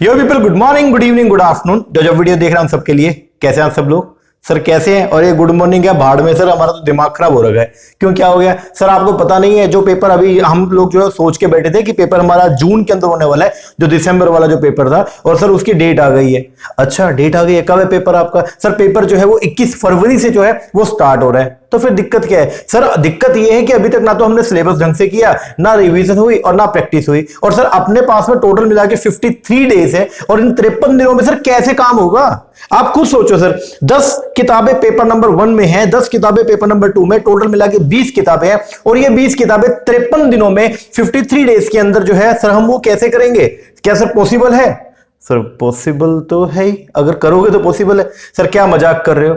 यो people, good morning, good evening, good afternoon. जो video देख रहे हैं सबके लिए, कैसे हैं आप सब लोग? सर कैसे हैं? और ये गुड मॉर्निंग क्या भाड़ में सर, हमारा तो दिमाग खराब हो रखा है। क्यों, क्या हो गया सर? आपको पता नहीं है, जो पेपर अभी हम लोग जो है सोच के बैठे थे कि पेपर हमारा जून के अंदर होने वाला है, जो दिसंबर वाला जो पेपर था, और सर उसकी डेट आ गई है। अच्छा, डेट आ गई है, कब है पेपर आपका? सर पेपर जो है वो 21 फरवरी से जो है वो स्टार्ट हो रहा है। तो फिर दिक्कत क्या है सर? दिक्कत ये है कि अभी तक ना तो हमने सिलेबस ढंग से किया, ना रिवीजन हुई और ना प्रैक्टिस हुई। और सर अपने पास में टोटल मिला के 53 डेज है, और इन 53 दिनों में सर कैसे काम होगा? आप खुद सोचो सर, 10 किताबें पेपर नंबर 1 में हैं, 10 किताबें पेपर नंबर 2 में, टोटल मिला के 20 किताबें हैं, और ये 20 किताबें 53 दिनों में 53 डेज के अंदर जो है सर हम वो कैसे करेंगे? क्या सर पॉसिबल है? सर पॉसिबल तो है ही, अगर करोगे तो पॉसिबल है। सर क्या मजाक कर रहे हो?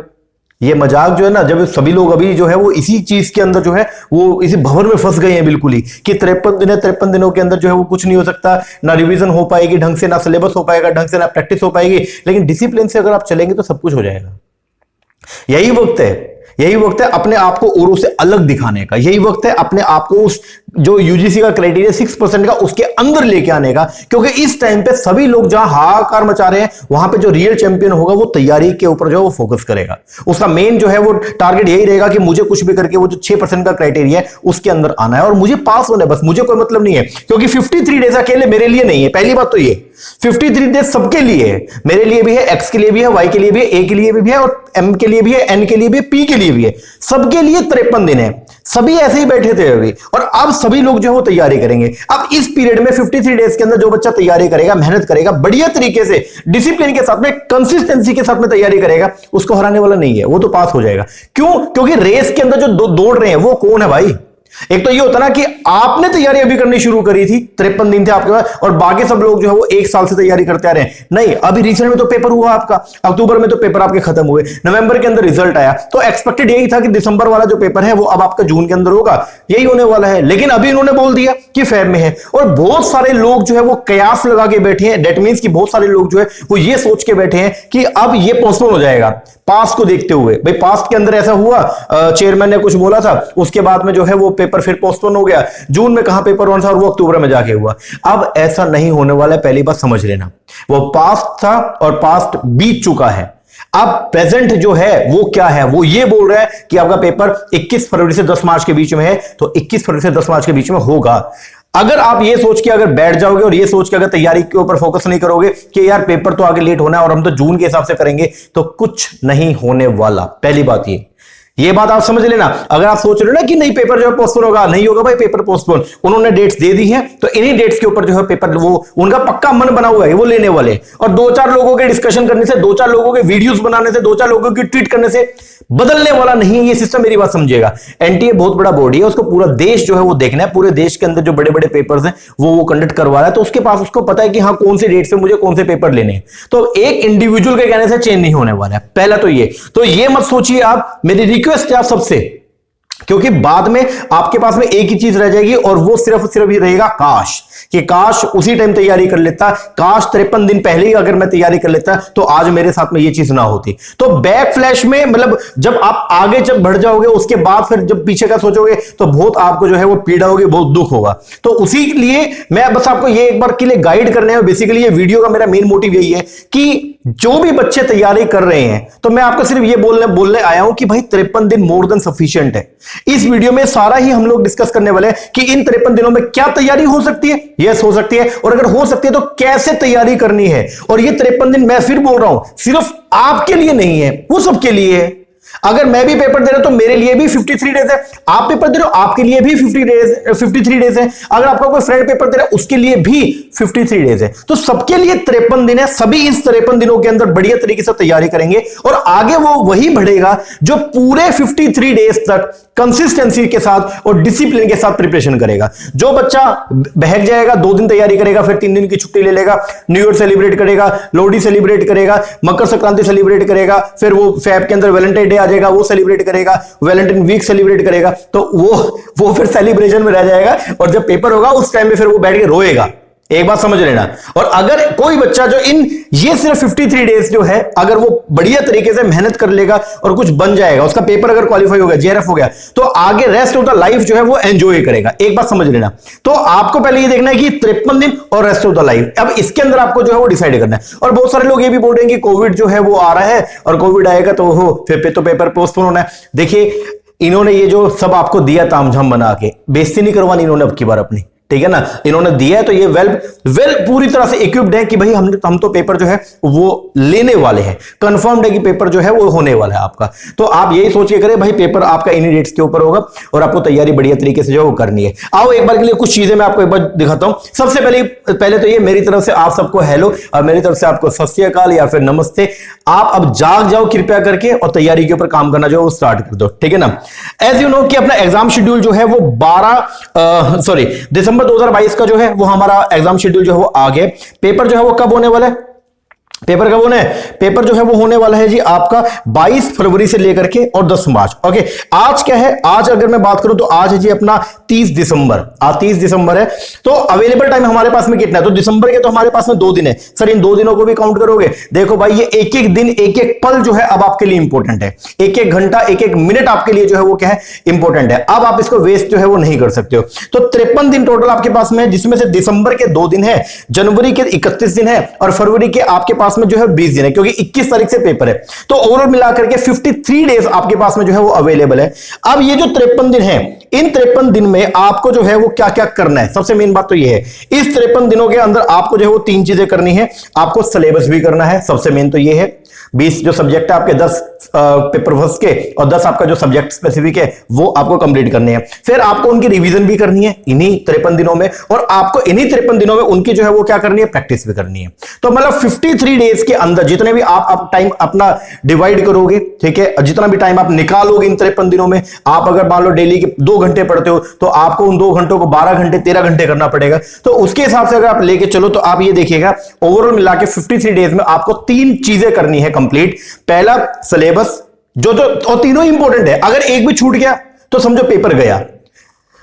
ये मजाक जो है ना, जब सभी लोग अभी जो है वो इसी चीज के अंदर जो है वो इसी भंवर में फंस गए हैं बिल्कुल ही, कि 53 दिन है, 53 दिनों के अंदर जो है वो कुछ नहीं हो सकता, ना रिवीजन हो पाएगी ढंग से, ना सिलेबस हो पाएगा ढंग से, ना प्रैक्टिस हो पाएगी। लेकिन डिसिप्लिन से अगर आप चलेंगे तो सब कुछ हो जाएगा। यही वक्त है, यही वक्त है अपने आप को औरों से अलग दिखाने का। यही वक्त है अपने आप को उस जो यूजीसी का क्राइटेरिया 6% का उसके अंदर लेके आने का। क्योंकि इस टाइम पे सभी लोग जहां हाहाकार मचा रहे हैं, वहां पे जो रियल चैंपियन होगा वो तैयारी के ऊपर जो है वो फोकस करेगा। उसका मेन जो है वो टारगेट यही रहेगा कि मुझे कुछ भी करके वो जो 6% का क्राइटेरिया है उसके अंदर आना है, और मुझे पास होना है बस, मुझे कोई मतलब नहीं है। क्योंकि 53 डेज अकेले मेरे लिए नहीं है, पहली बात तो ये 53 डेज सबके लिए है, मेरे लिए भी है, एक्स के लिए भी है, वाई के लिए भी है, ए के लिए भी है, और एम के लिए भी है, एन के लिए भी है, पी के लिए भी है, सबके लिए 53 दिन है। सभी ऐसे ही बैठे थे अभी, और अब सभी लोग जो है वो तैयारी करेंगे। अब इस पीरियड में 53 डेज के अंदर जो बच्चा तैयारी करेगा, मेहनत करेगा, बढ़िया तरीके से डिसिप्लिन के साथ में, कंसिस्टेंसी के साथ में तैयारी करेगा, उसको हराने वाला नहीं है, वो तो पास हो जाएगा। क्यों? क्योंकि रेस के अंदर जो दौड़ रहे हैं वो कौन है भाई? एक तो ये होता ना कि आपने तैयारी अभी करनी शुरू करी थी, 53 दिन थे आपके पास, और बाकी सब लोग जो है वो 1 साल से तैयारी करते आ रहे हैं। नहीं, अभी रिसेंट में तो पेपर हुआ आपका, अक्टूबर में तो पेपर आपके खत्म हुए, नवंबर के अंदर रिजल्ट आया, तो एक्सपेक्टेड यही था कि दिसंबर वाला जो पेपर है वो अब आपका जून के अंदर होगा, यही होने वाला है। लेकिन अभी इन्होंने बोल दिया कि फेब में है, और बहुत सारे लोग जो है वो कयास लगा के बैठे हैं। दैट मींस कि बहुत सारे लोग जो है वो ये सोच के बैठे हैं कि अब ये पोस्टपोन हो जाएगा, पास्ट को देखते हुए। भाई पास्ट के अंदर ऐसा हुआ, चेयरमैन ने कुछ बोला था, उसके बाद में जो है वो पेपर फिर पोस्टपोन हो गया, जून में कहां पेपर होना था और वो अक्टूबर में जाके हुआ। अब ऐसा नहीं होने वाला है, पहली बात समझ लेना। वो पास्ट था और पास्ट बीत चुका है। अब प्रेजेंट जो है वो क्या है? वो ये बोल रहा है कि आपका पेपर 21 फरवरी से 10 मार्च के बीच में है, तो 21 फरवरी से 10 मार्च के बीच में होगा। अगर आप ये सोच के अगर बैठ जाओगे और ये सोच के अगर तैयारी के ऊपर फोकस नहीं करोगे कि यार पेपर तो आगे लेट होना है और हम तो जून के हिसाब से करेंगे, तो कुछ नहीं होने वाला। पहली बात ये बात आप समझ लेना। अगर आप सोच रहे हो ना कि नहीं पेपर जो है पोस्टपोन होगा, नहीं होगा भाई पेपर पोस्टपोन, उन्होंने डेट्स दे दी हैं, तो इन्हीं डेट्स के ऊपर जो है पेपर वो उनका पक्का मन बना हुआ है, वो लेने वाले। और 2-4 लोगों के डिस्कशन करने से, 2-4 लोगों के वीडियोस बनाने से, 2-4 लोगों की ट्वीट करने से बदलने वाला नहीं है ये सिस्टम। मेरी बात समझिएगा। एनटीए बहुत बड़ा बॉडी है, उसको पूरा देश जो है वो देखना है, पूरे देश के अंदर जो बड़े बड़े पेपर्स हैं वो कंडक्ट करवा रहा है, तो उसके पास उसको पता है कि हाँ कौन से डेट से मुझे कौन से पेपर लेने हैं। तो एक इंडिविजुअल के कहने से चेंज नहीं होने वाला है। पहला तो ये मत सोचिए आप, मेरी रिक्वेस्ट है आप सबसे, क्योंकि बाद में आपके पास में एक ही चीज रह जाएगी, और वो सिर्फ ये रहेगा काश, कि काश उसी टाइम तैयारी कर लेता, काश 53 दिन पहले ही अगर मैं तैयारी कर लेता तो आज मेरे साथ में ये चीज ना होती। तो बैक फ्लैश में मतलब जब आप आगे जब बढ़ जाओगे, उसके बाद फिर जब पीछे का सोचोगे तो बहुत आपको जो है वो पीड़ा होगी, बहुत दुख होगा। तो उसी लिए मैं बस आपको ये एक बार के लिए गाइड करने में, बेसिकली ये वीडियो का मेरा मेन मोटिव यही है कि जो भी बच्चे तैयारी कर रहे हैं, तो मैं आपको सिर्फ ये बोलने आया हूं कि भाई 53 दिन मोर देन सफिशिएंट है। इस वीडियो में सारा ही हम लोग डिस्कस करने वाले हैं कि इन 53 दिनों में क्या तैयारी हो सकती है। यस हो सकती है, और अगर हो सकती है तो कैसे तैयारी करनी है। और ये 53 दिन मैं फिर बोल रहा हूं सिर्फ आपके लिए नहीं है, वो सबके लिए है। अगर मैं भी पेपर दे रहा हूं तो मेरे लिए भी 53 डेज है, आप पेपर दे रहे हो आपके लिए भी 53 डेज है, अगर आपका कोई फ्रेंड पेपर दे रहा है उसके लिए भी 53 डेज है। तो सबके लिए 53 दिन है। सभी इस 53 दिनों के अंदर बढ़िया तरीके से तैयारी करेंगे, और आगे वो वही बढ़ेगा जो पूरे 53 डेज तक कंसिस्टेंसी के साथ और डिसिप्लिन के साथ प्रिपरेशन करेगा। जो बच्चा बहक जाएगा, 2 दिन तैयारी करेगा, फिर 3 दिन की छुट्टी ले लेगा, न्यू ईयर सेलिब्रेट करेगा, लोहड़ी सेलिब्रेट करेगा, मकर संक्रांति सेलिब्रेट करेगा, फिर वो फैब के अंदर वैलेंटाइन डे आ जाएगा, वो सेलिब्रेट करेगा, वैलेंटाइन वीक सेलिब्रेट करेगा, तो वो फिर सेलिब्रेशन में रह जाएगा, और जब पेपर होगा उस टाइम में फिर वो बैठ के रोएगा। एक बात समझ लेना। और अगर कोई बच्चा जो ये सिर्फ 53 डेज जो है, अगर वो बढ़िया तरीके से मेहनत कर लेगा और कुछ बन जाएगा, उसका पेपर अगर क्वालिफाई हो गया, जेआरएफ हो गया, तो आगे रेस्ट ऑफ द लाइफ जो है वो एंजॉय करेगा। एक बात समझ लेना। तो आपको पहले ये देखना है कि 53 दिन और रेस्ट ऑफ द लाइफ, अब इसके अंदर आपको जो है वो डिसाइड करना है। और बहुत सारे लोग ये भी बोल रहे हैं कि कोविड जो है वो आ रहा है और कोविड आएगा तो फिर तो पेपर पोस्टपोन होना है। देखिए, इन्होंने ये जो सब आपको दिया तामझाम बना के, बेइज्जती नहीं करवानी इन्होंने अब की बार अपनी, ठीक है ना। इन्होंने दिया है तो ये वेल पूरी तरह से इक्विप्ड है कि भाई हम तो पेपर जो है वो लेने वाले हैं, कंफर्म्ड है कि पेपर जो है वो होने वाला है आपका। तो आप यही सोच के करें भाई पेपर आपका इन्हीं डेट्स के ऊपर होगा और आपको तैयारी बढ़िया तरीके से जो है वो करनी है। आओ एक बार के लिए कुछ चीजें मैं आपको एक बार दिखाता हूं। सबसे पहले तो ये मेरी तरफ से आप सबको हेलो और मेरी तरफ से आपको सत श्री अकाल या फिर नमस्ते। आप अब जाग जाओ कृपया करके और तैयारी के ऊपर काम करना जो है वो स्टार्ट कर दो, ठीक है ना। एज यू नो कि अपना एग्जाम शेड्यूल जो है वो दिसंबर 2022 का जो है वो हमारा एग्जाम शेड्यूल जो है वो आ गया। पेपर जो है वो कब होने वाला है? पेपर कब होना है? पेपर जो है वो होने वाला है जी आपका 22 फरवरी से लेकर के और 10 मार्च। ओके, आज क्या है? आज अगर मैं बात करूं तो आज है जी अपना 30 दिसंबर। आज 30 दिसंबर है। तो अवेलेबल टाइम हमारे पास में कितना है? तो दिसंबर के तो हमारे पास में 2 दिन है। सर इन 2 दिनों को भी काउंट करोगे? देखो भाई, ये एक एक दिन, एक एक पल जो है अब आपके लिए इंपॉर्टेंट है। एक एक घंटा, एक एक मिनट आपके लिए जो है वो क्या है? इंपॉर्टेंट है। अब आप इसको वेस्ट जो है वो नहीं कर सकते हो। तो 53 दिन टोटल आपके पास में है, जिसमें से दिसंबर के 2 दिन है, जनवरी के 31 दिन है और फरवरी के आपके पास में जो है 20 दिन है, क्योंकि 21 तारीख से पेपर है। तो ओवरऑल मिलाकर के 53 डेज आपके पास में जो है वो अवेलेबल है। अब ये जो 53 दिन है, इन 53 दिन में आपको जो है वो क्या क्या करना है? सबसे मेन बात तो ये है, इस 53 दिनों के अंदर आपको जो है वो 3 चीजें करनी है। आपको सिलेबस भी करना है, सबसे मेन तो ये है। 20 जो सब्जेक्ट है आपके, 10 पेपर वर्क के और 10 आपका जो सब्जेक्ट स्पेसिफिक है वो आपको कंप्लीट करनी है। फिर आपको उनकी रिवीजन भी करनी है इन्हीं 53 दिनों में, और आपको इन्हीं 53 दिनों में उनकी जो है वो क्या करनी है? प्रैक्टिस भी करनी है। तो मतलब 53 डेज के अंदर जितने भी आप टाइम अपना डिवाइड करोगे, ठीक है, जितना भी टाइम आप निकालोगे इन 53 दिनों में, आप अगर मान लो डेली के 2 घंटे पढ़ते हो तो आपको उन 2 घंटों को 12 घंटे 13 घंटे करना पड़ेगा। तो उसके हिसाब से अगर आप लेके चलो तो आप ये देखिएगा ओवरऑल मिला के 53 डेज में आपको 3 चीजें करनी है कंप्लीट। पहला सिलेबस, जो और तीनों इंपॉर्टेंट है। अगर एक भी छूट गया तो समझो पेपर गया।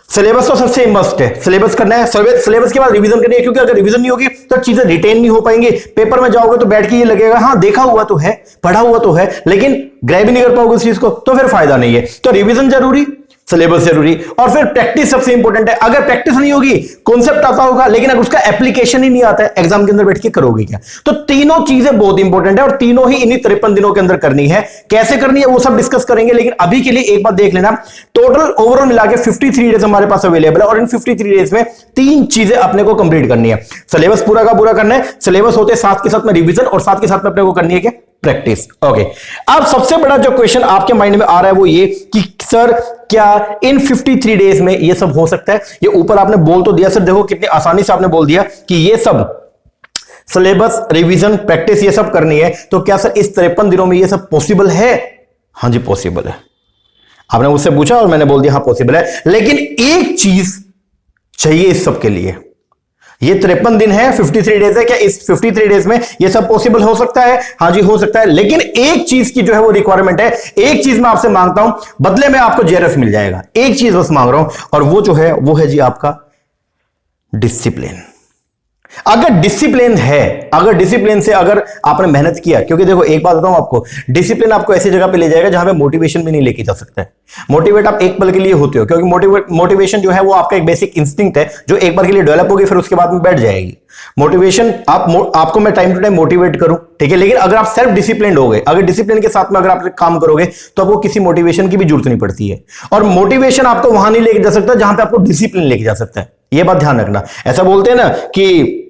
सिलेबस तो सबसे मस्ट है, सिलेबस करना है। सिलेबस के बाद रिवीजन करनी है, क्योंकि अगर रिवीजन नहीं होगी तो चीजें रिटेन नहीं हो पाएंगी। पेपर में जाओगे तो बैठ के ये लगेगा हाँ देखा हुआ तो है, पढ़ा हुआ तो है, लेकिन ग्रैब ही नहीं कर पाओगे उस चीज को, तो फिर फायदा नहीं है। तो रिवीजन जरूरी, सिलेबस जरूरी, और फिर प्रैक्टिस सबसे इंपॉर्टेंट है। अगर प्रैक्टिस नहीं होगी, कॉन्सेप्ट आता होगा लेकिन अगर उसका एप्लीकेशन ही नहीं आता है, एग्जाम के अंदर बैठ के करोगे क्या? तो तीनों चीजें बहुत इंपॉर्टेंट है और तीनों ही इन्हीं 53 दिनों के अंदर करनी है। कैसे करनी है वो सब डिस्कस करेंगे, लेकिन अभी के लिए एक बात देख लेना, टोटल ओवरऑल मिला के 53 डेज हमारे पास अवेलेबल है और इन 53 डेज में 3 चीजें अपने को कंप्लीट करनी है। सिलेबस पूरा का पूरा करना है, सिलेबस होते साथ के साथ में रिवीजन और साथ के साथ में अपने को करनी है क्या? प्रैक्टिस। ओके, अब सबसे बड़ा जो क्वेश्चन आपके माइंड में आ रहा है वो ये कि सर क्या इन 53 डेज में ये सब हो सकता है? ये ऊपर आपने बोल तो दिया सर, देखो कितनी आसानी से आपने बोल दिया कि ये सब सिलेबस, रिवीजन, प्रैक्टिस ये सब करनी है। तो क्या सर इस 53 दिनों में ये सब पॉसिबल है? हाँ जी पॉसिबल है। आपने मुझसे पूछा और मैंने बोल दिया हाँ पॉसिबल है, लेकिन एक चीज चाहिए इस सब के लिए। ये 53 दिन है, 53 डेज है, क्या इस 53 डेज में ये सब पॉसिबल हो सकता है? हाँ जी हो सकता है, लेकिन एक चीज की जो है वो रिक्वायरमेंट है। एक चीज मैं आपसे मांगता हूं, बदले में आपको जेआरएफ मिल जाएगा। एक चीज बस मांग रहा हूं और वो जो है वो है जी आपका डिसिप्लिन। अगर डिसिप्लिन है, अगर डिसिप्लिन से अगर आपने मेहनत किया, क्योंकि देखो एक बात बताऊं आपको, डिसिप्लिन आपको ऐसी जगह पे ले जाएगा जहां पे मोटिवेशन भी नहीं लेके जा सकता है। मोटिवेट आप एक पल के लिए होते हो, क्योंकि मोटिवेशन जो है वो आपका एक बेसिक इंस्टिंक्ट है जो एक बार के लिए डेवलप होगी फिर उसके बाद में बैठ जाएगी। मोटिवेशन आपको मैं टाइम टू टाइम मोटिवेट करूं, ठीक है, लेकिन अगर आप सेल्फ डिसिप्लिन हो गए, अगर डिसिप्लिन के साथ में अगर आप काम करोगे तो आपको किसी मोटिवेशन की भी जरूरत नहीं पड़ती है। और मोटिवेशन आपको वहां नहीं लेके जा सकता जहां पे आपको डिसिप्लिन लेके जा सकता है। ये बात ध्यान रखना। ऐसा बोलते हैं ना कि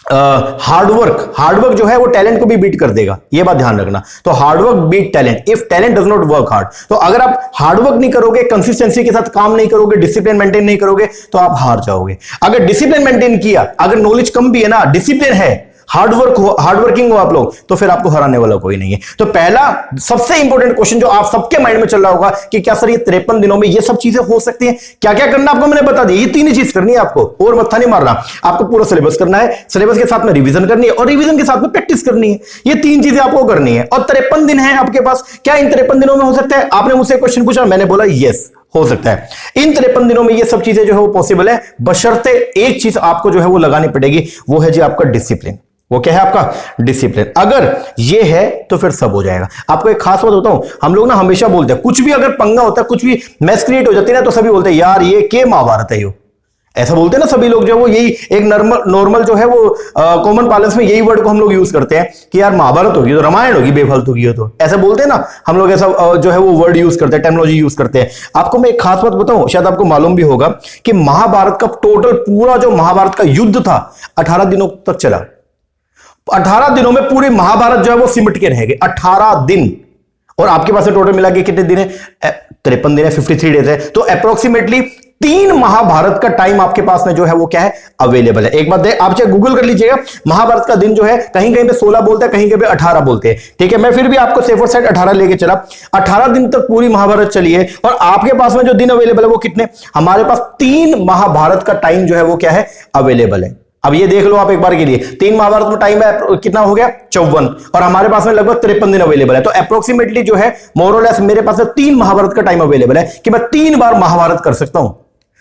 हार्डवर्क जो है वो टैलेंट को भी बीट कर देगा, ये बात ध्यान रखना। तो hard work beat talent if talent does not work hard. तो अगर आप हार्डवर्क नहीं करोगे, कंसिस्टेंसी के साथ काम नहीं करोगे, डिसिप्लिन मेंटेन नहीं करोगे तो आप हार जाओगे। अगर डिसिप्लिन मेंटेन किया, अगर नॉलेज कम भी है ना, डिसिप्लिन है, हार्डवर्किंग हो आप लोग, तो फिर आपको हराने वाला कोई नहीं है। तो पहला सबसे इंपॉर्टेंट क्वेश्चन जो आप सबके माइंड में चल रहा होगा कि क्या सर ये 53 दिनों में ये सब चीजें हो सकती हैं? क्या क्या करना आपको मैंने बता दिया, ये 3 ही चीज करनी है आपको, और मत्था नहीं मारना। आपको पूरा सिलेबस करना है, सिलेबस के साथ में रिवीजन करनी है और रिवीजन के साथ में प्रैक्टिस करनी है। ये 3 चीजें आपको करनी है और 53 दिन है आपके पास। क्या इन 53 दिनों में हो सकता है? आपने मुझसे क्वेश्चन पूछा, मैंने बोला यस हो सकता है। इन 53 दिनों में ये सब चीजें जो है वो पॉसिबल है, बशर्ते एक चीज आपको जो है वो लगानी पड़ेगी, वो है जी आपका डिसिप्लिन। वो क्या है आपका डिसिप्लिन। अगर ये है तो फिर सब हो जाएगा। आपको एक खास बात होता हूं, हम लोग ना हमेशा बोलते हैं, कुछ भी अगर पंगा होता है, कुछ भी मैस क्रिएट हो जाती है ना, तो सभी बोलते हैं यार ये के महाभारत है, यो ऐसा बोलते हैं ना सभी लोग, जो वो यही एक नॉर्मल जो है वो कॉमन पार्लेंस में यही वर्ड को हम लोग यूज करते हैं कि यार महाभारत होगी तो रामायण होगी बेफालतू की हो, तो ऐसा बोलते हैं ना हम लोग, ऐसा जो है वो वर्ड यूज करते हैं, टेक्नोलॉजी यूज करते हैं। आपको मैं एक खास बात बताऊं, शायद आपको मालूम भी होगा कि महाभारत का टोटल पूरा जो महाभारत का युद्ध था 18 दिनों तक चला। 18 दिनों में पूरे महाभारत जो है वो सिमट के रह गए, 18 दिन। और आपके पास टोटल मिला के कितने दिन है? 53 दिन है, 53 डेज है। तो अप्रोक्सीमेटली 3 महाभारत का टाइम आपके पास में जो है वो क्या है अवेलेबल है। एक बात आप चाहे गूगल कर लीजिएगा, महाभारत का दिन जो है कहीं कहीं पे 16 बोलते हैं, कहीं कहीं पे 18 बोलते हैं। ठीक है, मैं फिर भी आपको सेफर साइड 18 लेके चला। 18 दिन तक पूरी महाभारत चली है और आपके पास में जो दिन अवेलेबल है वो कितने? हमारे पास 3 महाभारत का टाइम जो है वो क्या है अवेलेबल है। अब ये देख लो आप एक बार के लिए, 3 महाभारत में टाइम है कितना हो गया? 54। और हमारे पास में लगभग 53 दिन अवेलेबल है। तो अप्रोक्सीमेटली जो है मोर और लेस मेरे पास 3 महाभारत का टाइम अवेलेबल है कि मैं 3 बार महाभारत कर सकता हूं।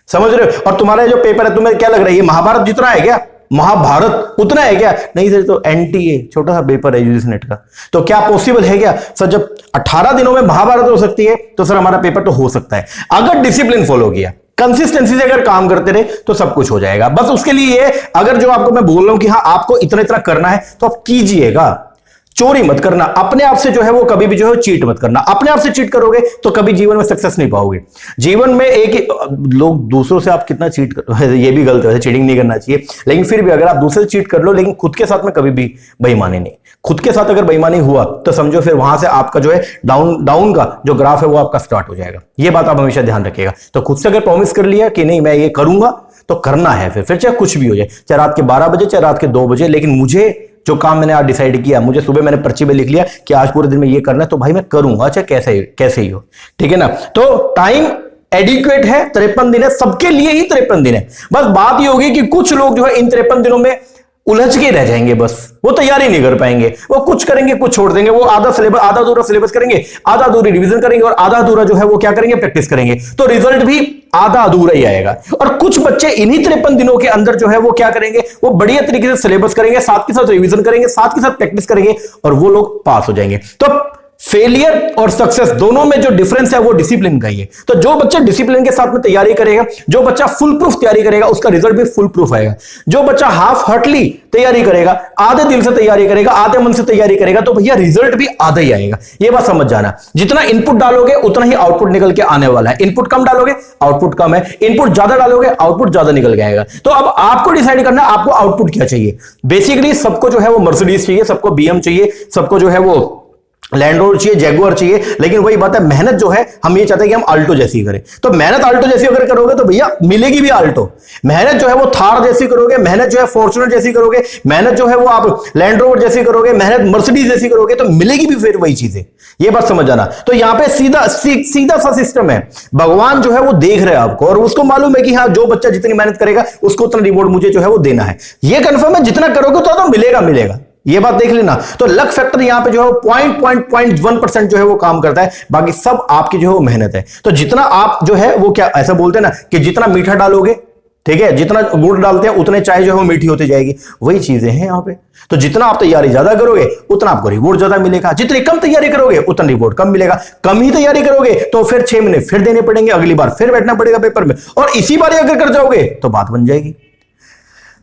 समझ रहे हो? और तुम्हारा जो पेपर है, तुम्हें क्या लग रहा है ये महाभारत जितना है क्या? महाभारत उतना है क्या? नहीं सर, तो एनटीए छोटा सा पेपर है यूजीसी नेट का। तो क्या पॉसिबल है क्या सर? जब 18 दिनों में महाभारत हो सकती है तो सर हमारा पेपर तो हो सकता है, अगर डिसिप्लिन फॉलो किया, कंसिस्टेंसी से अगर काम करते रहे तो सब कुछ हो जाएगा। बस उसके लिए अगर जो आपको मैं बोल रहा हूं कि हाँ आपको इतना इतना करना है तो आप कीजिएगा, चोरी मत करना, अपने आप से जो है वो कभी भी जो है चीट मत करना। अपने आप से चीट करोगे तो कभी जीवन में सक्सेस नहीं पाओगे। जीवन में एक ही लोग दूसरों से आप कितना चीट कर, ये भी गलत है, चीटिंग नहीं करना चाहिए, लेकिन फिर भी अगर आप दूसरे से चीट कर लो, लेकिन खुद के साथ में कभी भी बेईमानी नहीं। खुद के साथ अगर बेईमानी हुआ तो समझो फिर वहां से आपका जो है डाउन का जो ग्राफ है वो आपका स्टार्ट हो जाएगा। ये बात आप हमेशा ध्यान रखिएगा। तो खुद से अगर प्रॉमिस कर लिया कि नहीं मैं ये करूंगा तो करना है, फिर चाहे कुछ भी हो जाए, चाहे रात के 12 बजे चाहे रात के 2 बजे, लेकिन मुझे जो काम मैंने आज डिसाइड किया, मुझे सुबह मैंने पर्ची में लिख लिया कि आज पूरे दिन में ये करना है, तो भाई मैं करूंगा, चाहे कैसे ही हो। ठीक है ना? तो टाइम एडिक्वेट है, 53 दिन है, सबके लिए ही 53 दिन है। बस बात ये होगी कि कुछ लोग जो है इन 53 दिनों में उलझ के रह जाएंगे, बस वो तैयारी नहीं कर पाएंगे, वो कुछ करेंगे कुछ छोड़ देंगे, वो आधा अधूरा सिलेबस करेंगे, आधा अधूरी रिवीजन करेंगे और आधा अधूरा जो है वो क्या करेंगे प्रैक्टिस करेंगे, तो रिजल्ट भी आधा अधूरा ही आएगा। और कुछ बच्चे इन्हीं 53 दिनों के अंदर जो है वो क्या करेंगे, वो बढ़िया तरीके से सिलेबस करेंगे, साथ के साथ रिवीजन करेंगे, साथ के साथ प्रैक्टिस करेंगे और वो लोग पास हो जाएंगे। तो फेलियर और सक्सेस दोनों में जो डिफरेंस है वो डिसिप्लिन का ही है। तो जो बच्चा डिसिप्लिन के साथ में तैयारी करेगा, जो बच्चा फुल प्रूफ तैयारी करेगा, उसका रिजल्ट भी फुल प्रूफ आएगा। जो बच्चा हाफ हार्टली तैयारी करेगा, आधे दिल से तैयारी करेगा, आधे मन से तैयारी करेगा, तो भैया रिजल्ट भी आधा ही आएगा। ये बात समझ जाना। जितना इनपुट डालोगे उतना ही आउटपुट निकल के आने वाला है। इनपुट कम डालोगे आउटपुट कम है, इनपुट ज्यादा डालोगे आउटपुट ज्यादा निकल के आएगा। तो अब आपको डिसाइड करना है आपको आउटपुट क्या चाहिए। बेसिकली सबको जो है वो मर्सिडीज चाहिए, सबको बीएम चाहिए, सबको जो है वो लैंड रोवर चाहिए, जैगुआर चाहिए, लेकिन वही बात है मेहनत जो है हम ये चाहते हैं कि हम अल्टो जैसी करें। तो मेहनत अल्टो जैसी अगर करोगे तो भैया मिलेगी भी अल्टो। मेहनत जो है वो थार जैसी करोगे, मेहनत जो है फॉर्च्यूनर जैसी करोगे, मेहनत जो है वो आप लैंड रोवर जैसी करोगे, मेहनत मर्सिडीज जैसी करोगे तो मिलेगी भी फिर वही चीजें। ये बात समझ जाना। तो यहां पे सीधा सा सिस्टम है। भगवान जो है वो देख रहे हैं आपको और उसको मालूम है कि हाँ जो बच्चा जितनी मेहनत करेगा उसको उतना रिवॉर्ड मुझे जो है वो देना है। ये कंफर्म है, जितना करोगे तो मिलेगा। ये बात देख लेना। तो लक फैक्टर यहां पे जो है 0.1% जो है वो काम करता है, बाकी सब आपकी जो है वो मेहनत है। तो जितना आप जो है वो क्या ऐसा बोलते हैं ना कि जितना मीठा डालोगे, ठीक है, जितना गुड़ डालते हैं उतने चाय जो है वो मीठी होती जाएगी। वही चीजें हैं यहाँ पे। तो जितना आप तैयारी ज्यादा करोगे उतना आपको रिवॉर्ड ज्यादा मिलेगा, जितनी कम तैयारी करोगे उतना रिवॉर्ड कम मिलेगा। कम ही तैयारी करोगे तो फिर 6 महीने फिर देने पड़ेंगे, अगली बार फिर बैठना पड़ेगा पेपर में, और इसी बार अगर कर जाओगे तो बात बन जाएगी।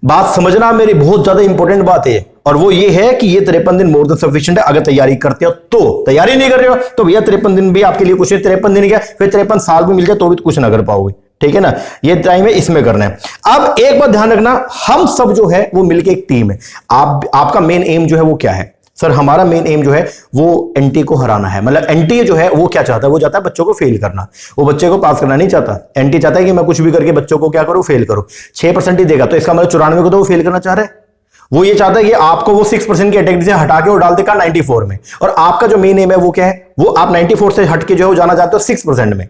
बात समझना मेरी बहुत ज्यादा इंपॉर्टेंट बात है, और वो ये है कि ये 53 दिन मोर देन सफिशिएंट है अगर तैयारी करते हो तो। तैयारी नहीं कर रहे हो तो भैया 53 दिन भी आपके लिए कुछ है। 53 दिन क्या फिर 53 साल भी मिल जाए तो भी कुछ ना कर पाओगे। ठीक है ना? ये टाइम है, इसमें करना है। अब एक बात ध्यान रखना, हम सब जो है वो मिलके एक टीम है। आपका मेन एम जो है वो क्या है? सर हमारा मेन एम जो है वो एनटी को हराना है। मतलब एनटी जो है वो क्या चाहता है? वो चाहता है बच्चों को फेल करना, वो बच्चे को पास करना नहीं चाहता। एनटी चाहता है कि मैं कुछ भी करके बच्चों को क्या करूं, फेल करूं। 6% ही देगा तो इसका मतलब 94 को तो वो फेल करना चाह रहा है। वो ये चाहता है कि आपको वो 6% की कैटेगरी से हटा के वो डाल देगा 94 में, और आपका जो मेन एम है वो क्या है? वो आप 94 से हट के जो है वो जाना चाहते हो 6% में।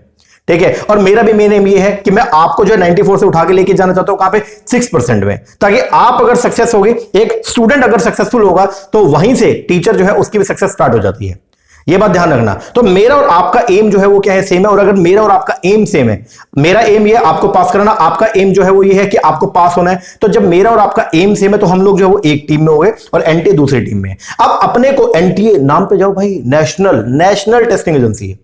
ठीक है, और मेरा भी मेन एम ये है कि मैं आपको जो है 94 से उठा के लेके जाना चाहता हूं कहां पे? 6% में, ताकि आप अगर सक्सेस होगी, एक स्टूडेंट अगर सक्सेसफुल होगा तो वहीं से टीचर जो है उसकी भी सक्सेस स्टार्ट हो जाती है। ये बात ध्यान रखना। तो मेरा और आपका एम जो है वो क्या है, सेम है। और अगर मेरा और आपका एम सेम है, मेरा एम ये आपको पास कराना, आपका एम जो है वो ये है कि आपको पास होना है, तो जब मेरा और आपका एम सेम है तो हम लोग जो है वो एक टीम में हो गए और एनटीए दूसरी टीम में है। अब अपने को एनटीए नाम पे जाओ भाई, नेशनल टेस्टिंग एजेंसी है।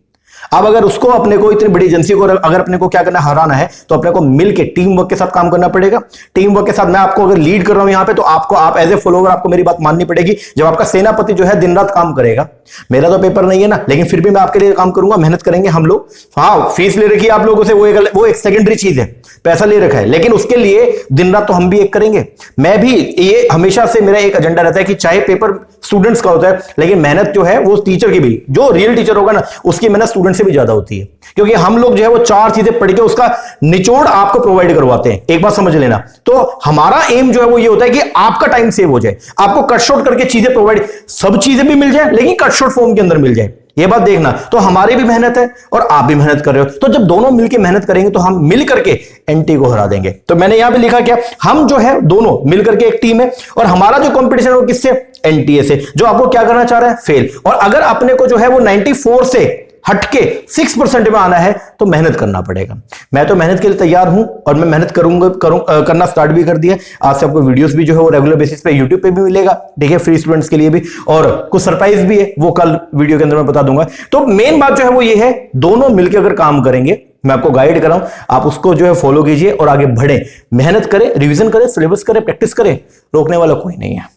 अब अगर उसको, अपने को, इतनी बड़ी एजेंसी को अगर अपने को क्या करना, हराना है, तो अपने को मिलके टीम वर्क के साथ काम करना पड़ेगा। टीम वर्क के साथ मैं आपको अगर लीड कर रहा हूं यहां पे, तो आपको, आप एज ए फॉलोअर आपको मेरी बात माननी पड़ेगी। जब आपका सेनापति जो है दिन रात काम करेगा, मेरा तो पेपर नहीं है ना, लेकिन फिर भी मैं आपके लिए काम करूंगा, मेहनत करेंगे हम लोग। हाँ, फीस ले रखी है आप लोगों से, वो एक सेकेंडरी चीज है, पैसा ले रखा है, लेकिन उसके लिए दिन रात तो हम भी एक करेंगे। मैं भी, ये हमेशा से मेरा एक एजेंडा रहता है कि चाहे पेपर स्टूडेंट्स का होता है, लेकिन मेहनत जो है वो टीचर की भी, जो रियल टीचर होगा ना, उसकी मेहनत स्टूडेंट से भी ज्यादा होती है, क्योंकि हम लोग जो है वो 4 चीजें पढ़ के उसका निचोड़ आपको प्रोवाइड करवाते हैं। एक बात समझ लेना, तो हमारा एम जो है वो ये होता है कि आपका टाइम सेव हो जाए, आपको कट शॉर्ट करके चीजें प्रोवाइड, सब चीजें भी मिल जाए लेकिन कट शॉर्ट फॉर्म के अंदर मिल जाए। ये बात देखना। तो हमारी भी मेहनत है और आप भी मेहनत कर रहे हो, तो जब दोनों मिलकर मेहनत करेंगे तो हम मिल करके एनटी को हरा देंगे। तो मैंने यहां पे लिखा क्या, हम जो है दोनों मिलकर के एक टीम है, और हमारा जो कंपटीशन है वो किससे, एनटीए से, जो आपको क्या करना चाह रहा है, फेल। और अगर अपने को जो है वो 94 से हटके 6% में आना है तो मेहनत करना पड़ेगा। मैं तो मेहनत के लिए तैयार हूं और मैं मेहनत करना स्टार्ट भी कर दिया। आज से आपको वीडियोस भी जो है वो रेगुलर बेसिस पे यूट्यूब पे भी मिलेगा, ठीक है, फ्री स्टूडेंट्स के लिए भी, और कुछ सरप्राइज भी है, वो कल वीडियो के अंदर मैं बता दूंगा। तो मेन बात जो है वो ये है, दोनों मिलकर अगर काम करेंगे, मैं आपको गाइड कर रहा हूं, आप उसको जो है फॉलो कीजिए और आगे बढ़े, मेहनत करें, रिवीजन करें, सिलेबस करें, प्रैक्टिस करें, रोकने वाला कोई नहीं है।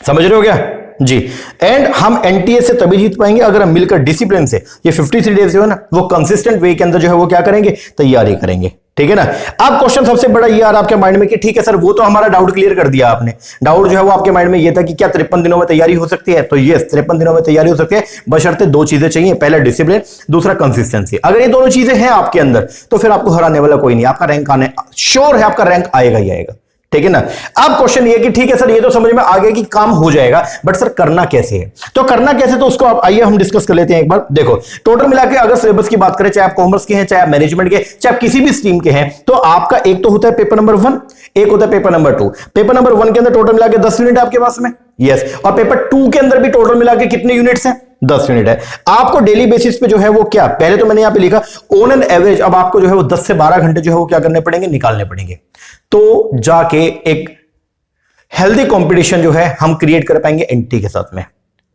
समझ रहे हो क्या जी। एंड हम एनटीए से तभी जीत पाएंगे अगर हम मिलकर डिसिप्लिन से ये 53 डेज जो है ना, वो कंसिस्टेंट वे के अंदर जो है वो क्या करेंगे, तैयारी करेंगे, ठीक है ना। अब क्वेश्चन सबसे बड़ा ये आ रहा है आपके माइंड में कि ठीक है सर, वो तो हमारा डाउट क्लियर कर दिया आपने। डाउट जो है वो आपके माइंड में ये था कि क्या 53 दिनों में तैयारी हो सकती है, तो ये 53 दिनों में तैयारी हो सकती है, बशर्ते 2 चीजें चाहिए, पहला डिसिप्लिन, दूसरा कंसिस्टेंसी। अगर ये दोनों चीजें हैं आपके अंदर तो फिर आपको हराने वाला कोई नहीं, आपका रैंक आने श्योर है, आपका रैंक आएगा ही आएगा, ठीक है ना। अब क्वेश्चन ये कि ठीक है सर, ये तो समझ में आ गया कि काम हो जाएगा, बट सर करना कैसे है, तो करना कैसे, तो उसको आइए हम डिस्कस कर लेते हैं एक बार। देखो, टोटल मिला के अगर सिलेबस की बात करें, चाहे आप कॉमर्स के हैं, चाहे आप मैनेजमेंट के, चाहे आप किसी भी स्ट्रीम के हैं, तो आपका एक तो होता है पेपर नंबर 1, एक होता है पेपर नंबर 2। पेपर नंबर 1 के अंदर टोटल मिला के 10 यूनिट आपके पास में, यस, और पेपर 2 के अंदर भी टोटल मिला के कितने यूनिट्स हैं, 10 यूनिट है। आपको डेली बेसिस पे जो है वो क्या, पहले तो मैंने यहां पे लिखा ऑन एन एवरेज, अब आपको जो है वो 10 से 12 घंटे जो है वो क्या करने पड़ेंगे, निकालने पड़ेंगे, तो जाके एक हेल्दी कंपटीशन जो है हम क्रिएट कर पाएंगे एनटी के साथ में।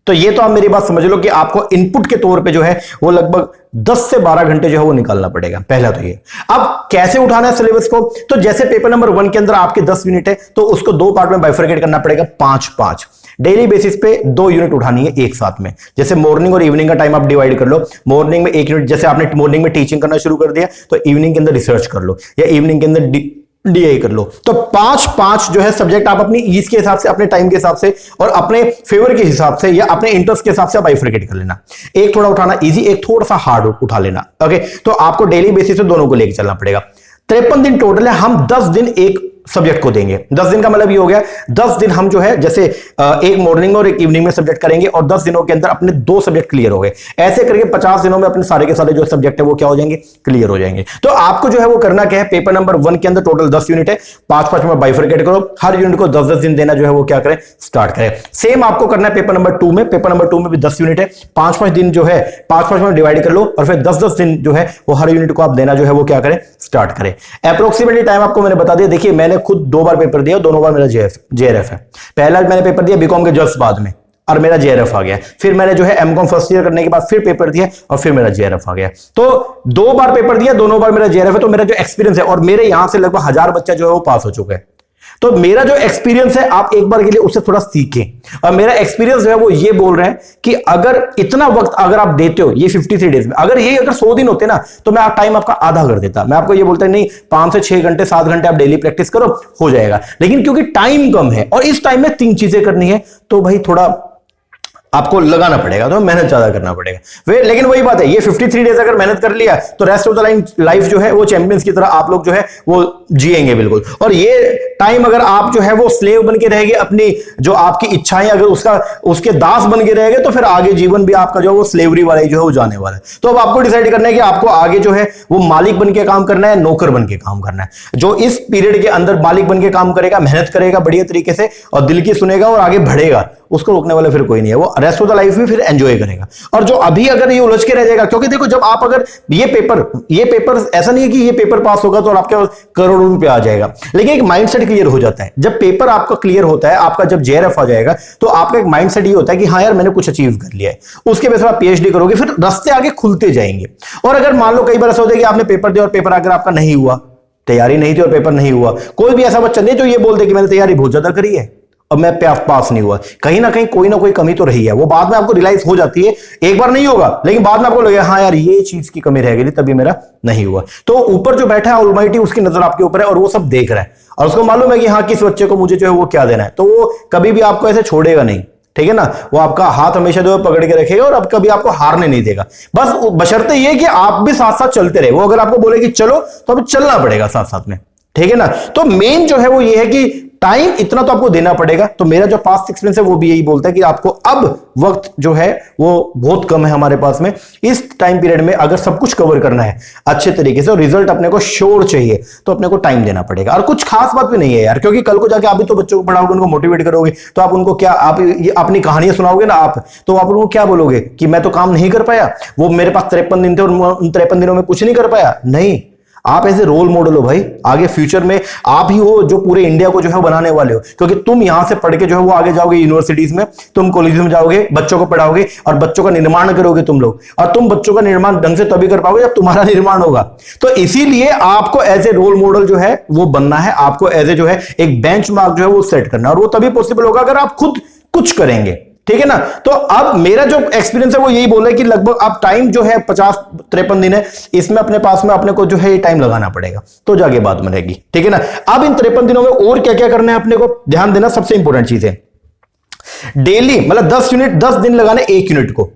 तो ये तो आप मेरी बात समझ लो कि आपको इनपुट के तौर पे जो है वो लगभग 10 से 12 घंटे जो है वो निकालना पड़ेगा, पहला तो ये। अब कैसे उठाना है सिलेबस को, तो जैसे पेपर नंबर 1 के अंदर आपके 10 यूनिट है, तो उसको 2 पार्ट में बाइफरकेट करना पड़ेगा, 5-5 डेली बेसिस पे 2 यूनिट उठानी है एक साथ में। जैसे मॉर्निंग और इवनिंग का टाइम आप डिवाइड कर लो, मॉर्निंग में 1 यूनिट, जैसे आपने मॉर्निंग में टीचिंग करना शुरू कर दिया तो इवनिंग के अंदर रिसर्च कर लो, या इवनिंग के अंदर डीआई कर लो। तो 5-5 जो है सब्जेक्ट आप अपनी ईज के हिसाब से, अपने टाइम के हिसाब से और अपने फेवर के हिसाब से या अपने इंटरेस्ट के हिसाब से बाइफरकेट कर लेना। एक थोड़ा उठाना इजी, एक थोड़ा सा हार्ड उठा लेना, ओके। तो आपको डेली बेसिस पे दोनों को लेकर चलना पड़ेगा। 53 दिन टोटल है, हम 10 दिन एक सब्जेक्ट को देंगे। 10 दिन का मतलब ये हो गया, 10 दिन हम जो है जैसे एक मॉर्निंग और एक इवनिंग में सब्जेक्ट करेंगे और 10 दिनों के अंदर अपने 2 सब्जेक्ट क्लियर हो गए। ऐसे करके 50 दिनों में अपने सारे के सारे जो सब्जेक्ट है वो क्या हो जाएंगे, क्लियर हो जाएंगे। तो आपको जो है वो करना क्या है, पेपर नंबर 1 के अंदर टोटल 10 यूनिट है, 5-5 में बाइफरकेट करो, हर यूनिट को 10-10 दिन देना जो है वो क्या करें, स्टार्ट करें। सेम आपको करना है पेपर नंबर 2 में, पेपर नंबर 2 में भी 10 यूनिट है, 5-5 दिन जो है 5-5 में डिवाइड कर लो और फिर 10-10 दिन जो है वो हर यूनिट को आप देना जो है वो क्या करें, स्टार्ट करें। अप्रोक्सीमेटली टाइम आपको मैंने बता दिया। देखिए, मैंने खुद 2 बार पेपर दिया, दोनों बार मेरा जेआरएफ है। पहला मैंने पेपर दिया बीकॉम के जस्ट बाद में और मेरा जेआरएफ आ गया। फिर मैंने जो है एमकॉम फर्स्ट ईयर करने के बाद फिर पेपर दिया और फिर मेरा जेआरएफ आ गया। तो 2 बार पेपर दिया, दोनों बार मेरा जेआरएफ है। तो मेरा जो एक्सपीरियंस है, और मेरे यहां से लगभग 1000 बच्चा जो है वो पास हो चुका है। तो मेरा जो एक्सपीरियंस है, आप एक बार के लिए उससे थोड़ा सीखें। और मेरा एक्सपीरियंस जो है वो ये बोल रहे हैं कि अगर इतना वक्त अगर आप देते हो ये 53 डेज में, अगर 100 दिन होते ना तो मैं टाइम आपका आधा कर देता। मैं आपको ये बोलता नहीं 5 से 6 घंटे 7 घंटे आप डेली प्रैक्टिस करो, हो जाएगा। लेकिन क्योंकि टाइम कम है और इस टाइम में 3 चीजें करनी है, तो भाई थोड़ा आपको लगाना पड़ेगा, तो मेहनत ज्यादा करना पड़ेगा। लेकिन वही बात है, ये 53 डेज अगर मेहनत कर लिया तो रेस्ट ऑफ द लाइफ जो है वो चैंपियंस की तरह आप लोग जो है वो जिएंगे बिल्कुल। और ये टाइम अगर आप जो है वो स्लेव बन के रहेंगे, अपनी जो आपकी इच्छाएं अगर उसके दास बन के रहेंगे, तो फिर आगे जीवन भी आपका जो है वो स्लेवरी वाला ही जो है वो जाने वाला है। तो अब आपको डिसाइड करना है कि आपको आगे जो है वो मालिक बन के काम करना है, नौकर बन के काम करना है। जो इस पीरियड के अंदर मालिक बन के काम करेगा, मेहनत करेगा बढ़िया तरीके से और दिल की सुनेगा और आगे बढ़ेगा, उसको रोकने वाला फिर कोई नहीं है, वो रेस्ट ऑफ द लाइफ में फिर एंजॉय करेगा। और जो अभी अगर ये उलझ के रह जाएगा, क्योंकि देखो जब आप अगर ये पेपर ऐसा नहीं है कि ये पेपर पास होगा तो आपके करोड़ों रुपए आ जाएगा, लेकिन एक माइंडसेट क्लियर हो जाता है। जब पेपर आपका क्लियर होता है, आपका जब जेआरएफ आ जाएगा, तो आपका एक माइंडसेट ये होता है कि हाँ यार मैंने कुछ अचीव कर लिया है, उसके बेस पर आप पीएचडी करोगे, फिर रास्ते आगे खुलते जाएंगे। और अगर मान लो कई बार ऐसा होता है कि आपने पेपर दिया और पेपर अगर आपका नहीं हुआ, तैयारी नहीं थी और पेपर नहीं हुआ, कोई भी ऐसा बच्चा नहीं जो ये बोल दे कि मैंने तैयारी बहुत ज्यादा करी है अब मैं पास नहीं हुआ, कहीं ना कहीं कोई ना कोई कमी तो रही है। वो बाद में आपको रियलाइज हो जाती है, एक बार नहीं होगा लेकिन बाद में आपको लगेगा हाँ यार ये चीज की कमी रह गई थी तभी मेरा नहीं हुआ। तो ऊपर जो बैठा है ऑलमाइटी, उसकी नजर आपके ऊपर है और वो सब देख रहा है और उसको मालूम है कि हाँ किस बच्चे को मुझे जो है वो क्या देना है, तो वो कभी भी आपको ऐसे छोड़ेगा नहीं, ठीक है ना। वो आपका हाथ हमेशा जो है पकड़ के रखेगा और अब कभी आपको हारने नहीं देगा। बस बशर्ते ये कि आप भी साथ साथ चलते रहे। वो अगर आपको बोले कि चलो तो अब चलना पड़ेगा साथ साथ में, ठीक है ना। तो मेन जो है वो ये है कि टाइम इतना तो आपको देना पड़ेगा। तो मेरा जो पास्ट एक्सपीरियंस है वो भी यही बोलता है कि आपको अब वक्त जो है वो बहुत कम है हमारे पास में, इस टाइम पीरियड में अगर सब कुछ कवर करना है अच्छे तरीके से और रिजल्ट अपने को श्योर चाहिए तो अपने को टाइम देना पड़ेगा। और कुछ खास बात भी नहीं है यार, क्योंकि कल को जाके आप भी तो बच्चों को पढ़ाओगे, उनको मोटिवेट करोगे, तो आप उनको क्या, आप ये अपनी कहानियां सुनाओगे ना आप, तो आप उनको क्या बोलोगे कि मैं तो काम नहीं कर पाया, वो मेरे पास 53 दिन थे और उन 53 दिनों में कुछ नहीं कर पाया। नहीं, आप ऐसे रोल मॉडल हो भाई, आगे फ्यूचर में आप ही हो जो पूरे इंडिया को जो है बनाने वाले हो। क्योंकि तुम यहां से पढ़ के जो है वो आगे जाओगे यूनिवर्सिटीज में, तुम कॉलेज में जाओगे, बच्चों को पढ़ाओगे और बच्चों का निर्माण करोगे तुम लोग। और तुम बच्चों का निर्माण ढंग से तभी कर पाओगे जब तुम्हारा निर्माण होगा। तो इसीलिए आपको एज ए रोल मॉडल जो है वो बनना है, आपको एज ए जो है एक बेंचमार्क जो है वो सेट करना है। और वो तभी पॉसिबल होगा अगर आप खुद कुछ करेंगे, ठीक है ना। तो अब मेरा जो एक्सपीरियंस है वो यही बोल रहा है कि लगभग अब टाइम जो है 50-53 दिन है, इसमें अपने पास में अपने को जो है ये टाइम लगाना पड़ेगा, तो जाके बात बनेगी, ठीक है ना। अब इन 53 दिनों में और क्या क्या करना है अपने को ध्यान देना, सबसे इंपॉर्टेंट चीज है डेली मतलब 10 यूनिट, 10 दिन लगाने 1 यूनिट को।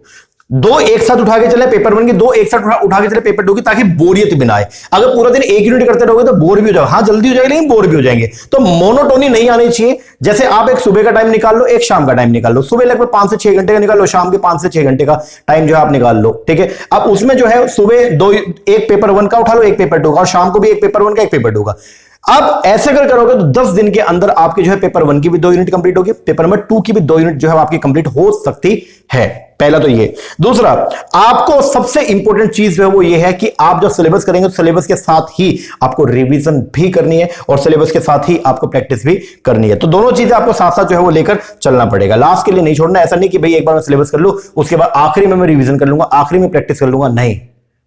2 एक साथ उठा के चले पेपर 1 की, 2 एक साथ उठा के चले पेपर 2 की, ताकि बोरियत भी ना आए। अगर पूरा दिन 1 यूनिट करते रहोगे तो बोर भी हो जाओगे, हाँ जल्दी हो जाएगा लेकिन बोर भी हो जाएंगे। तो मोनोटोनी नहीं आनी चाहिए। जैसे आप एक सुबह का टाइम निकाल लो, एक शाम का टाइम निकाल लो, सुबह लगभग 5 से 6 घंटे का निकाल लो, शाम के 5 से 6 घंटे का टाइम जो है आप निकाल लो, ठीक है। अब उसमें जो है सुबह एक पेपर 1 का उठा लो, एक पेपर 2 का, और शाम को भी एक पेपर 1 का, एक पेपर 2 का। अब ऐसे अगर करोगे तो 10 दिन के अंदर आपके जो है पेपर 1 की भी 2 यूनिट कंप्लीट होगी, पेपर नंबर 2 की भी 2 यूनिट जो है आपकी कंप्लीट हो सकती है। पहला तो ये। दूसरा, आपको सबसे इंपॉर्टेंट चीज जो है वो ये है कि आप जब सिलेबस करेंगे तो सिलेबस के साथ ही आपको रिवीजन भी करनी है और सिलेबस के साथ ही आपको प्रैक्टिस भी करनी है। तो दोनों चीजें आपको साथ साथ जो है वो लेकर चलना पड़ेगा, लास्ट के लिए नहीं छोड़ना। ऐसा नहीं कि भाई एक बार मैं सिलेबस कर लूं उसके बाद आखिरी में मैं रिवीजन कर लूंगा, आखिरी में प्रैक्टिस कर लूंगा, नहीं,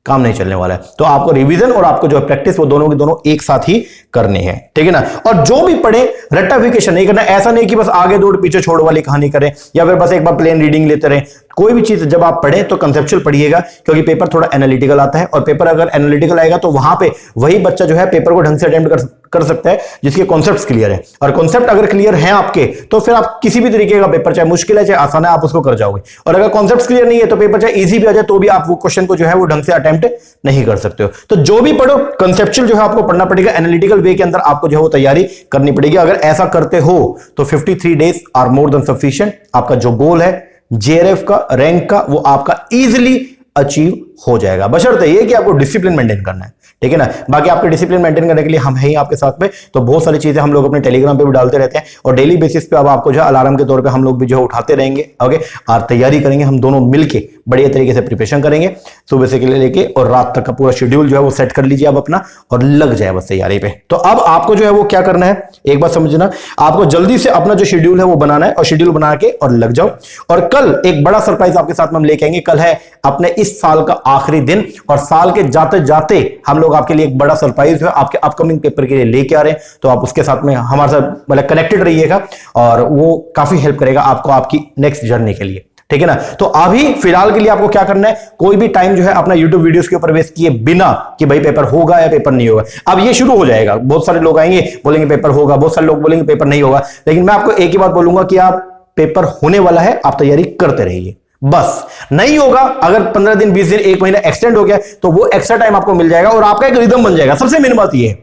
काम नहीं चलने वाला है। तो आपको रिवीजन और आपको जो है प्रैक्टिस वो दोनों की दोनों एक साथ ही करनी है, ठीक है ना। और जो भी पढ़े रट्टाफिकेशन नहीं करना, ऐसा नहीं कि बस आगे दौड़ पीछे छोड़ वाली कहानी करें या फिर बस एक बार प्लेन रीडिंग लेते रहे। कोई भी चीज जब आप पढ़ें तो कंसेप्चुअल पढ़िएगा, क्योंकि पेपर थोड़ा एनालिटिकल आता है और पेपर अगर एनालिटिकल आएगा तो वहां पे वही बच्चा जो है पेपर को ढंग से अटेम्प्ट कर सकता है जिसके कॉन्सेप्ट्स क्लियर है। और कॉन्सेप्ट अगर क्लियर है आपके तो फिर आप किसी भी तरीके का पेपर, चाहे मुश्किल है चाहे आसान है, आप उसको कर जाओगे। और अगर कॉन्सेप्ट्स क्लियर नहीं है तो पेपर चाहे इजी भी आ जाए तो भी आप वो क्वेश्चन को जो है वो ढंग से अटेम्प्ट नहीं कर सकते हो। तो जो भी पढ़ो कंसेप्चुअल जो है आपको पढ़ना पड़ेगा, एनालिटिकल वे के अंदर आपको जो है वो तैयारी करनी पड़ेगी। अगर ऐसा करते हो तो 53 days are more than sufficient. आपका जो गोल है जेआरएफ का, रैंक का, वो आपका इजीली अचीव हो जाएगा, बशर्ते ये कि आपको डिसिप्लिन मेंटेन करना है, ठीक है ना। बाकी आपके डिसिप्लिन मेंटेन करने के लिए हम हैं ही आपके साथ में। तो बहुत सारी चीजें हम लोग अपने टेलीग्राम पे भी डालते रहते हैं और डेली बेसिस पे अब आपको जो है अलार्म के तौर पे हम लोग भी जो है उठाते रहेंगे, ओके। और तैयारी करेंगे हम दोनों मिलके, बढ़िया तरीके से प्रिपरेशन करेंगे, सुबह से लेके और रात तक का पूरा शेड्यूल जो है वो सेट कर लीजिए आप अपना और लग जाए बस तैयारी पे। तो अब आपको जो है वो क्या करना है, एक बात समझना, आपको जल्दी से अपना जो शेड्यूल है वो बनाना है और शेड्यूल बना के और लग जाओ। और कल एक बड़ा सरप्राइज आपके साथ में हम लेके आएंगे। कल है अपने इस साल का आखिरी दिन और साल के जाते जाते हम लोग आपके लिए एक बड़ा सरप्राइज है आपके अपकमिंग पेपर के लिए लेके आ रहे हैं। तो आप उसके साथ में हमारे साथ मतलब कनेक्टेड रहिएगा और वो काफी हेल्प करेगा आपको आपकी नेक्स्ट जर्नी के लिए, ठीक है ना। तो अभी फिलहाल के लिए आपको क्या करना है, कोई भी टाइम जो है अपना YouTube वीडियोस के ऊपर वेस्ट किए बिना कि भाई पेपर होगा या पेपर नहीं होगा। अब ये शुरू हो जाएगा, बहुत सारे लोग आएंगे बोलेंगे पेपर होगा, बहुत सारे लोग बोलेंगे पेपर नहीं होगा, लेकिन मैं आपको एक ही बात बोलूंगा कि आप पेपर होने वाला है, आप तैयारी करते रहिए। बस नहीं होगा, अगर 15 दिन 20 दिन 1 महीना एक्सटेंड हो गया तो वो एक्स्ट्रा टाइम आपको मिल जाएगा और आपका एक रिदम बन जाएगा। सबसे मेन बात ये है,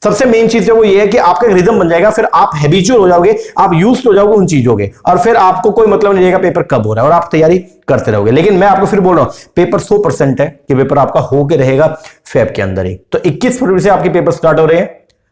सबसे मेन चीज है वो ये है कि आपका एक रिदम बन जाएगा, फिर आप हैबिचुअल हो जाओगे, आप यूज्ड हो जाओगे उन चीजों के और फिर आपको कोई मतलब नहीं रहेगा पेपर कब हो रहा है और आप तैयारी करते रहोगे। लेकिन मैं आपको फिर बोल रहा हूं पेपर 100% है कि पेपर आपका होके रहेगा फेब के अंदर ही। तो 21 फरवरी से आपके पेपर स्टार्ट हो रहे हैं,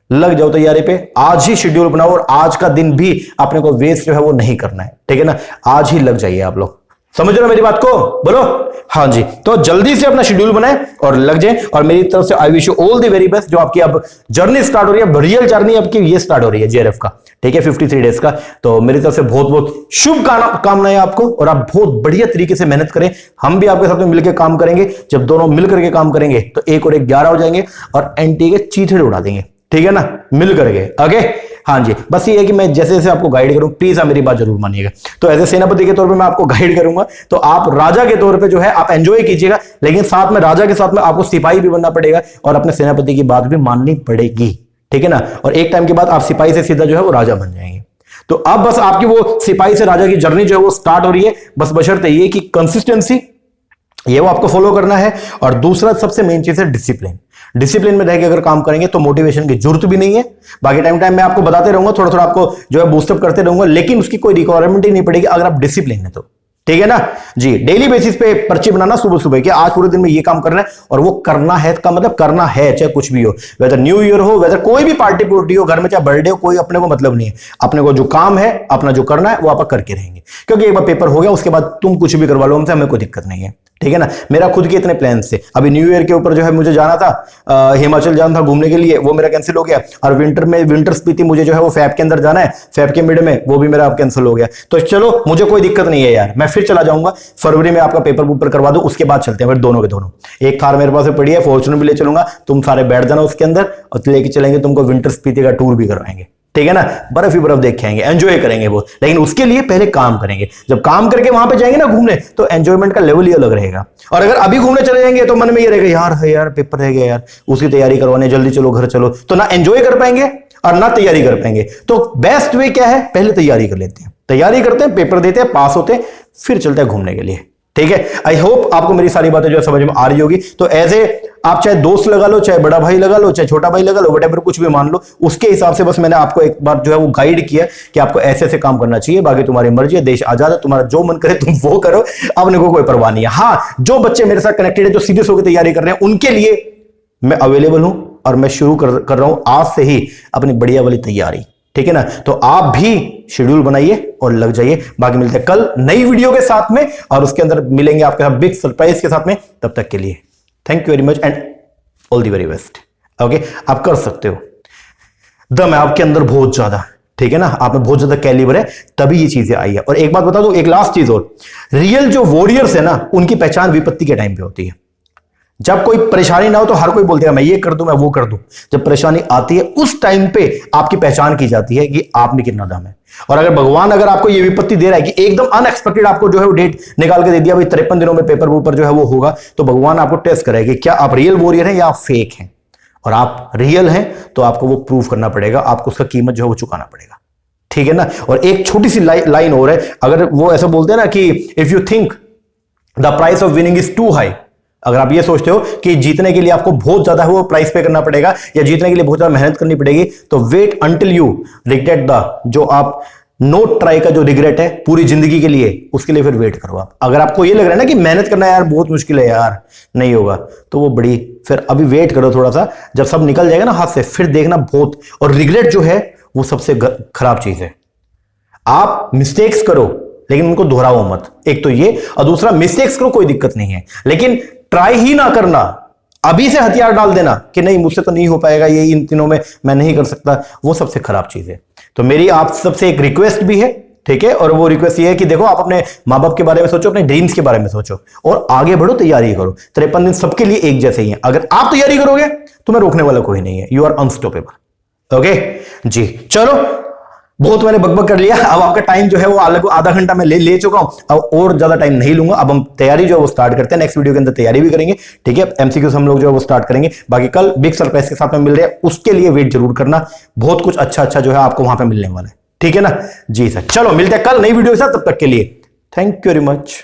लग जाओ तैयारी पे, आज ही शेड्यूल बनाओ और आज का दिन भी अपने को वेस्ट जो है वो नहीं करना है, ठीक है ना। आज ही लग जाइए आप लोग, समझ रहे हो मेरी बात को, बोलो हाँ जी। तो जल्दी से अपना शेड्यूल बनाए और लग जाए। और मेरी तरफ से I wish you all the very best. जो आपकी अब जर्नी स्टार्ट हो रही है, रियल जर्नी आपकी ये स्टार्ट हो रही है जेआरएफ का, ठीक है, 53 डेज का। तो मेरी तरफ से बहुत बहुत शुभकामनाएं आपको, और आप बहुत बढ़िया तरीके से मेहनत करें। हम भी आपके साथ में मिलकर काम करेंगे। जब दोनों मिलकर के काम करेंगे तो 1 और 1 11 हो जाएंगे और एनटी के चीथड़े उड़ा देंगे, ठीक है ना, मिल करके। ओके हाँ जी, बस ये है कि मैं जैसे जैसे आपको गाइड करूं, प्लीज आप मेरी बात जरूर मानिएगा। तो एज ए सेनापति के तौर पे मैं आपको गाइड करूंगा, तो आप राजा के तौर पे जो है आप एंजॉय कीजिएगा, लेकिन साथ में राजा के साथ में आपको सिपाही भी बनना पड़ेगा और अपने सेनापति की बात भी माननी पड़ेगी, ठीक है ना। और एक टाइम के बाद आप सिपाही से सीधा जो है वो राजा बन जाएंगे। तो अब बस आपकी वो सिपाही से राजा की जर्नी जो है वो स्टार्ट हो रही है। बस बशर्ते ये कि कंसिस्टेंसी ये वो आपको फॉलो करना है। और दूसरा सबसे मेन चीज है डिसिप्लिन। डिसिप्लिन में रहकर अगर काम करेंगे तो मोटिवेशन की जरूरत भी नहीं है। बाकी टाइम मैं आपको बताते रहूंगा, थोड़ा थोड़ा आपको जो है बूस्टअप करते रहूंगा, लेकिन उसकी कोई रिक्वायरमेंट ही नहीं पड़ेगी अगर आप डिसिप्लिन है तो, ठीक है ना जी। डेली बेसिस पे पर्ची बनाना सुबह सुबह कि आज पूरे दिन में ये काम करना है, और वो करना है का मतलब करना है, चाहे कुछ भी हो, वेदर न्यू ईयर हो, वेदर कोई भी पार्टी पुर्टी हो घर में, चाहे बर्थडे हो, कोई अपने को मतलब नहीं है। अपने को जो काम है अपना जो करना है वो आप करके रहेंगे, क्योंकि एक बार पेपर हो गया उसके बाद तुम कुछ भी करवा लो हमसे, हमें कोई दिक्कत नहीं है, ठीक है ना। मेरा खुद के इतने प्लान थे। अभी न्यू ईयर के ऊपर जो है मुझे जाना था, हिमाचल जाना था घूमने के लिए, वो मेरा कैंसिल हो गया। और विंटर में विंटर स्पीति मुझे जो है वो फैब के अंदर जाना है, फैब के मिड में, वो भी मेरा अब कैंसिल हो गया। तो चलो मुझे कोई दिक्कत नहीं है यार, मैं फिर चला जाऊंगा फरवरी में, आपका पेपर ऊपर करवा दो, उसके बाद चलते हैं फिर दोनों के दोनों। एक कार मेरे पास पड़ी है, फॉर्च्यूनर भी ले चलूंगा, तुम सारे बैठ जाना उसके अंदर, और लेके चलेंगे तुमको विंटर स्पीति का टूर भी करवाएंगे, ठीक है ना। बर्फ ही बर्फ देख के आएंगे, एंजॉय करेंगे वो, लेकिन उसके लिए पहले काम करेंगे। जब काम करके वहां पे जाएंगे ना घूमने, तो एंजॉयमेंट का लेवल ही अलग रहेगा। और अगर अभी घूमने चले जाएंगे तो मन में ये रहेगा यार है यार पेपर रह गया यार, उसकी तैयारी करवाने, जल्दी चलो घर चलो, तो ना एंजॉय कर पाएंगे और ना तैयारी कर पाएंगे। तो बेस्ट वे क्या है, पहले तैयारी कर लेते हैं, तैयारी करते हैं, पेपर देते हैं, पास होते हैं, फिर चलते हैं घूमने के लिए, ठीक है। आई होप आपको मेरी सारी बातें जो है समझ में आ रही होगी। तो ऐसे आप चाहे दोस्त लगा लो, चाहे बड़ा भाई लगा लो, चाहे छोटा भाई लगा लो, व्हाटएवर कुछ भी मान लो, उसके हिसाब से बस मैंने आपको एक बार जो है वो गाइड किया कि आपको ऐसे ऐसे काम करना चाहिए। बाकी तुम्हारी मर्जी है, देश आजाद है, तुम्हारा जो मन करे तुम वो करो, अपने को कोई परवाह नहीं है। हाँ, जो बच्चे मेरे साथ कनेक्टेड है, जो सीरियस होकर तैयारी कर रहे हैं, उनके लिए मैं अवेलेबल हूं और मैं शुरू कर रहा हूं आज से ही अपनी बढ़िया वाली तैयारी, ठीक है ना। तो आप भी शेड्यूल बनाइए और लग जाइए। बाकी मिलते हैं कल नई वीडियो के साथ में, और उसके अंदर मिलेंगे आपके साथ बिग सरप्राइज के साथ में। तब तक के लिए thank you very much and all the very best. Okay, आप कर सकते हो, दम है आपके अंदर बहुत ज्यादा, ठीक है ना, आप में बहुत ज्यादा कैलिबर है, तभी ये चीजें आई है। और एक बात बता दूं, एक लास्ट चीज और, रियल जो वॉरियर्स है ना, उनकी पहचान विपत्ति के टाइम पे होती है। जब कोई परेशानी ना हो तो हर कोई बोलते हैं मैं ये कर दूं, मैं वो कर दूं। जब परेशानी आती है उस टाइम पे आपकी पहचान की जाती है कि आप में कितना दम है। और अगर भगवान अगर आपको ये विपत्ति दे रहा है कि एकदम अनएक्सपेक्टेड आपको जो है वो डेट निकाल के दे दिया, भाई 53 दिनों में पेपर ऊपर जो है वो होगा, तो भगवान आपको टेस्ट करेगा कि क्या आप रियल वॉरियर हैं या आप फेक हैं। और आप रियल हैं तो आपको वो प्रूव करना पड़ेगा, आपको उसका कीमत जो है वो चुकाना पड़ेगा, ठीक है ना। और एक छोटी सी लाइन और है, अगर वो ऐसा बोलते हैं ना कि if you think the price of winning is too high, अगर आप ये सोचते हो कि जीतने के लिए आपको बहुत ज्यादा है वो प्राइस पे करना पड़ेगा या जीतने के लिए बहुत ज्यादा मेहनत करनी पड़ेगी, तो wait until you regret the, जो आप नोट ट्राई का जो रिग्रेट है पूरी जिंदगी के लिए, उसके लिए फिर वेट करो आप। अगर आपको ये लग रहा है ना कि मेहनत करना यार बहुत मुश्किल है यार, नहीं होगा, तो वो बड़ी फिर अभी वेट करो थोड़ा सा, जब सब निकल जाएगा ना हाथ से, फिर देखना बहुत। और रिग्रेट जो है वो सबसे खराब चीज है। आप मिस्टेक्स करो लेकिन उनको दोहराओ मत, एक तो ये, और दूसरा मिस्टेक्स करो कोई दिक्कत नहीं है, लेकिन ट्राई ही ना करना, अभी से हथियार डाल देना कि नहीं मुझसे तो नहीं हो पाएगा, ये इन दिनों में मैं नहीं कर सकता, वो सबसे खराब चीज है। तो मेरी आप सबसे एक रिक्वेस्ट भी है, ठीक है, और वो रिक्वेस्ट ये है कि देखो आप अपने माँ बाप के बारे में सोचो, अपने ड्रीम्स के बारे में सोचो और आगे बढ़ो, तैयारी करो। 53 दिन सबके लिए एक जैसे ही है, अगर आप तैयारी करोगे तुम्हें रोकने वाला कोई नहीं है, यू आर अनस्टॉपेबल। ओके जी, चलो बहुत मैंने बकबक कर लिया, अब आपका टाइम जो है वो अलग आधा घंटा मैं ले चुका हूं, अब और ज्यादा टाइम नहीं लूंगा। अब हम तैयारी जो है वो स्टार्ट करते हैं, नेक्स्ट वीडियो के अंदर तैयारी भी करेंगे, ठीक है। एमसीक्यूज हम लोग जो है वो स्टार्ट करेंगे। बाकी कल बिग सरप्राइज के साथ में मिल रहे हैं, उसके लिए वेट जरूर करना, बहुत कुछ अच्छा अच्छा जो है आपको वहां पे मिलने वाला है, ठीक है ना जी सर। चलो मिलते हैं कल नई वीडियो के साथ, तब तक के लिए थैंक यू वेरी मच।